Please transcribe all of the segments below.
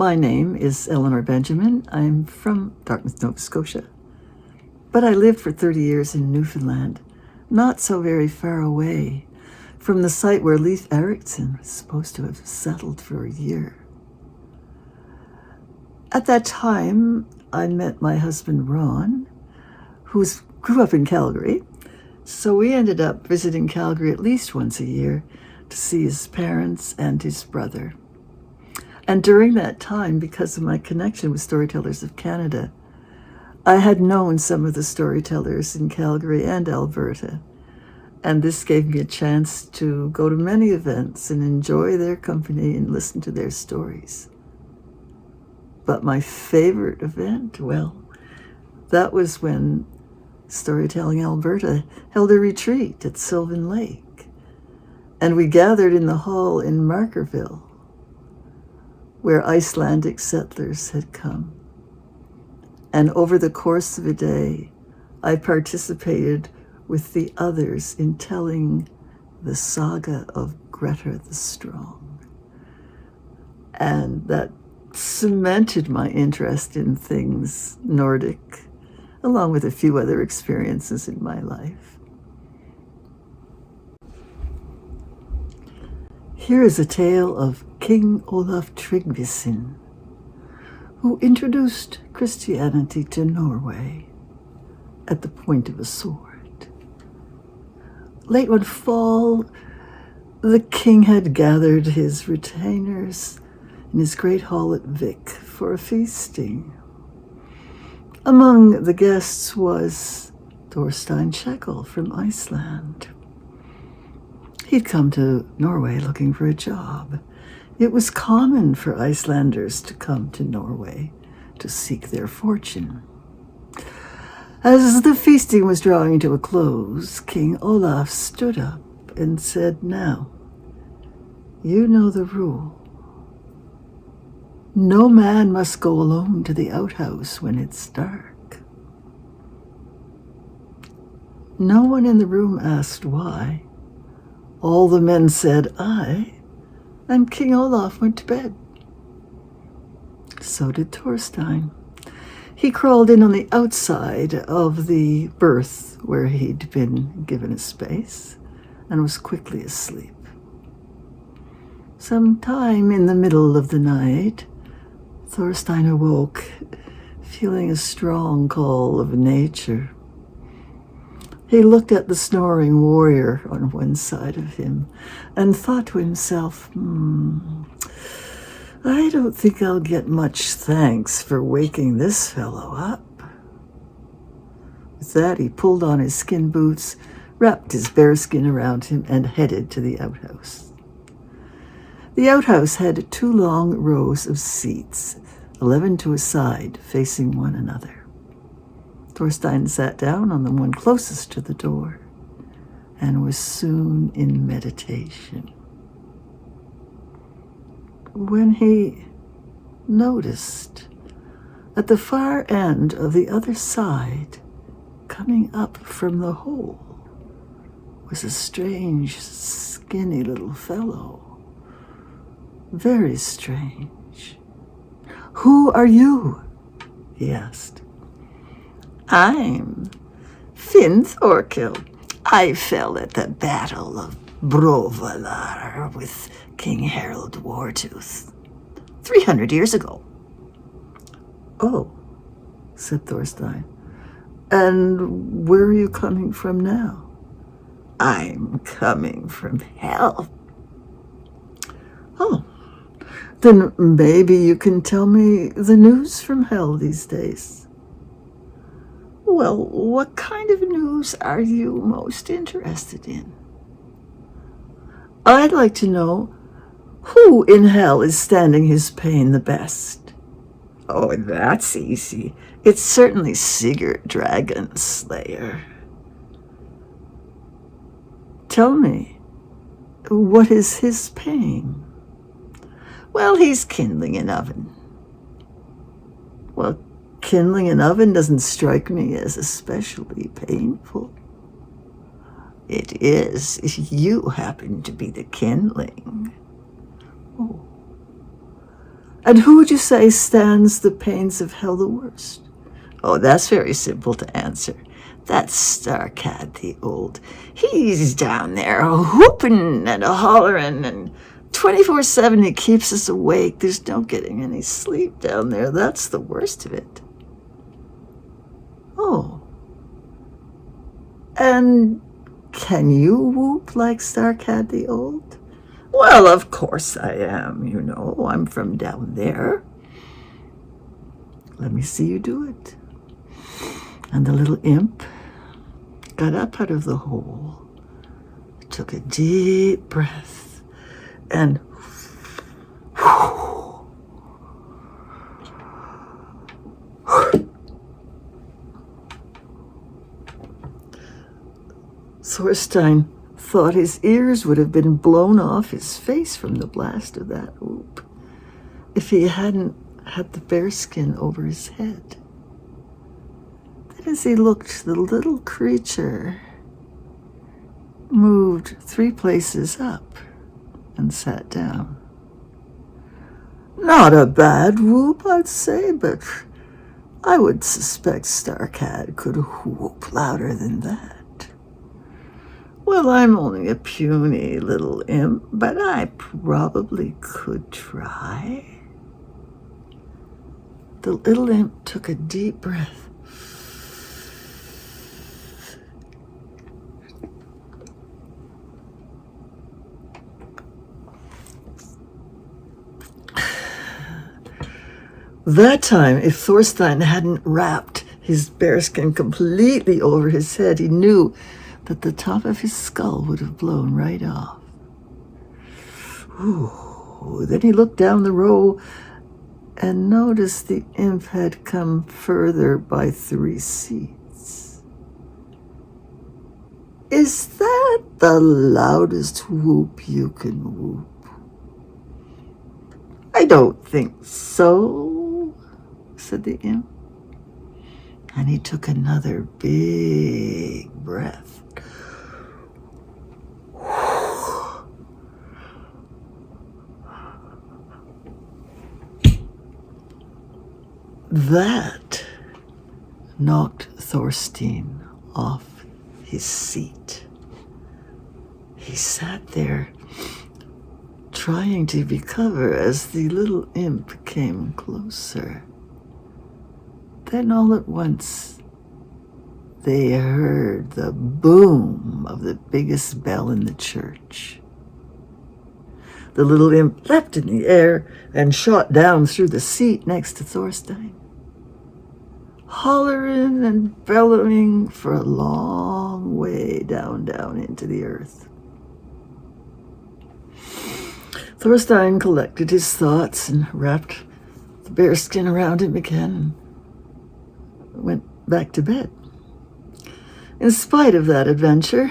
My name is Elinor Benjamin. I'm from Dartmouth, Nova Scotia. But I lived for 30 years in Newfoundland, not so very far away from the site where Leif Erikson was supposed to have settled for a year. At that time, I met my husband, Ron, who grew up in Calgary. So we ended up visiting Calgary at least once a year to see his parents and his brother. And during that time, because of my connection with Storytellers of Canada, I had known some of the storytellers in Calgary and Alberta. And this gave me a chance to go to many events and enjoy their company and listen to their stories. But my favorite event, well, that was when Storytelling Alberta held a retreat at Sylvan Lake. And we gathered in the hall in Markerville, where Icelandic settlers had come. And over the course of a day, I participated with the others in telling the saga of Greta the Strong. And that cemented my interest in things Nordic, along with a few other experiences in my life. Here is a tale of King Olaf Tryggvason, who introduced Christianity to Norway at the point of a sword. Late one fall, the king had gathered his retainers in his great hall at Vik for a feasting. Among the guests was Thorstein from Iceland. He'd come to Norway looking for a job. It was common for Icelanders to come to Norway to seek their fortune. As the feasting was drawing to a close, King Olaf stood up and said, "Now, you know the rule. No man must go alone to the outhouse when it's dark." No one in the room asked why. All the men said aye, and King Olaf went to bed. So did Thorstein. He crawled in on the outside of the berth where he'd been given a space and was quickly asleep. Sometime in the middle of the night, Thorstein awoke, feeling a strong call of nature. He looked at the snoring warrior on one side of him and thought to himself, I don't think I'll get much thanks for waking this fellow up. With that, he pulled on his skin boots, wrapped his bearskin around him, and headed to the outhouse. The outhouse had 2 long rows of seats, 11 to a side, facing one another. Thorstein sat down on the one closest to the door and was soon in meditation, when he noticed at the far end of the other side, coming up from the hole, was a strange, skinny little fellow. Very strange. "Who are you?" he asked. "I'm Finn Thorkill. I fell at the Battle of Brovalar with King Harold Wartooth 300 years ago." "Oh," said Thorstein. "And where are you coming from now?" "I'm coming from hell." "Oh, then maybe you can tell me the news from hell these days." "Well, what kind of news are you most interested in?" "I'd like to know who in hell is standing his pain the best." "Oh, that's easy. It's certainly Sigurd Dragon Slayer." "Tell me, what is his pain?" "Well, he's kindling an oven." "Well, kindling an oven doesn't strike me as especially painful." "It is. You happen to be the kindling." "Oh. And who would you say stands the pains of hell the worst? Oh, that's very simple to answer. That's Starcat the Old. He's down there whooping and hollering, and 24/7 he keeps us awake. There's no getting any sleep down there. That's the worst of it. Oh. And can you whoop like Starcat the Old? Well, of course I am, you know. I'm from down there. Let me see you do it. And the little imp got up out of the hole, took a deep breath, and Thorstein thought his ears would have been blown off his face from the blast of that whoop if he hadn't had the bearskin over his head. Then as he looked, the little creature moved 3 places up and sat down. Not a bad whoop, I'd say, but I would suspect Starcat could whoop louder than that. Well, I'm only a puny little imp, but I probably could try. The little imp took a deep breath. That time, if Thorstein hadn't wrapped his bearskin completely over his head, he knew that the top of his skull would have blown right off. Ooh. Then he looked down the row and noticed the imp had come further by 3 seats. Is that the loudest whoop you can whoop? I don't think so, said the imp. And he took another big breath. That knocked Thorstein off his seat. He sat there trying to recover as the little imp came closer. Then all at once, they heard the boom of the biggest bell in the church. The little imp leapt in the air and shot down through the seat next to Thorstein, hollering and bellowing for a long way down into the earth. Thorstein collected his thoughts and wrapped the bearskin around him again and went back to bed. In spite of that adventure,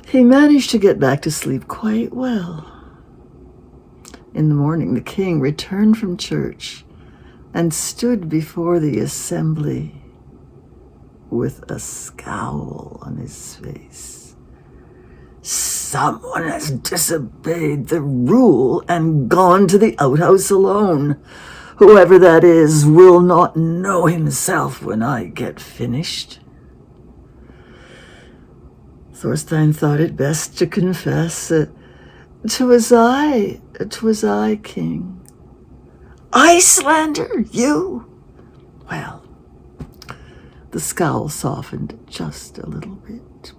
he managed to get back to sleep quite well. In the morning, the king returned from church and stood before the assembly with a scowl on his face. Someone has disobeyed the rule and gone to the outhouse alone. Whoever that is will not know himself when I get finished. Thorstein thought it best to confess that 'twas I, king. Icelander, you? Well, the scowl softened just a little bit.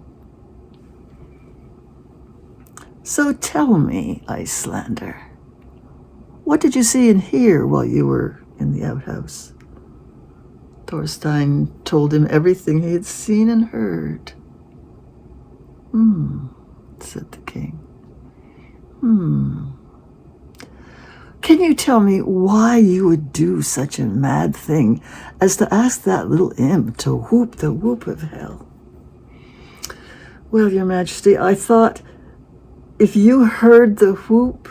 So tell me, Icelander, what did you see and hear while you were in the outhouse? Thorstein told him everything he had seen and heard. Said the king. Can you tell me why you would do such a mad thing as to ask that little imp to whoop the whoop of hell? Well, your majesty, I thought if you heard the whoop,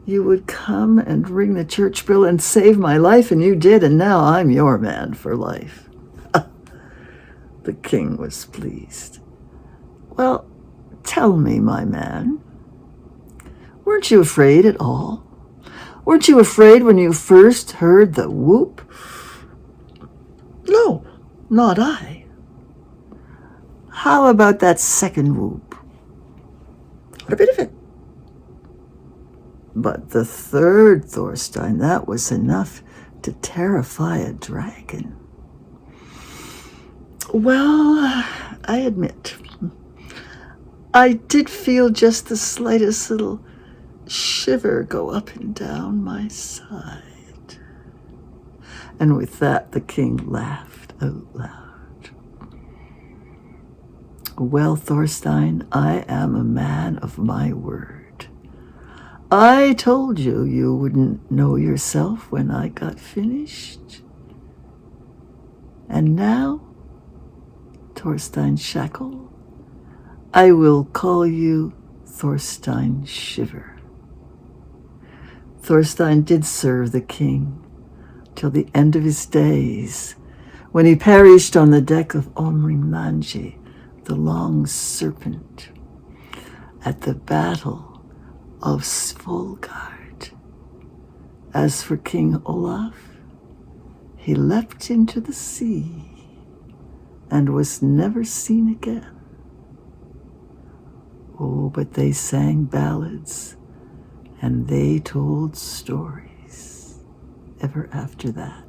you would come and ring the church bell and save my life, and you did, and now I'm your man for life. The king was pleased. Well, tell me, my man, weren't you afraid at all? Weren't you afraid when you first heard the whoop? No, not I. How about that second whoop? What a bit of it. But the third, Thorstein, that was enough to terrify a dragon. Well, I admit, I did feel just the slightest little shiver go up and down my side. And with that, the king laughed out loud. Well, Thorstein, I am a man of my word. I told you you wouldn't know yourself when I got finished. And now, Thorstein Shackle, I will call you Thorstein Shiver. Thorstein did serve the king till the end of his days, when he perished on the deck of Omrimlanji, the Long Serpent, at the Battle of Svolgard. As for King Olaf, he leapt into the sea and was never seen again. Oh, but they sang ballads and they told stories ever after that.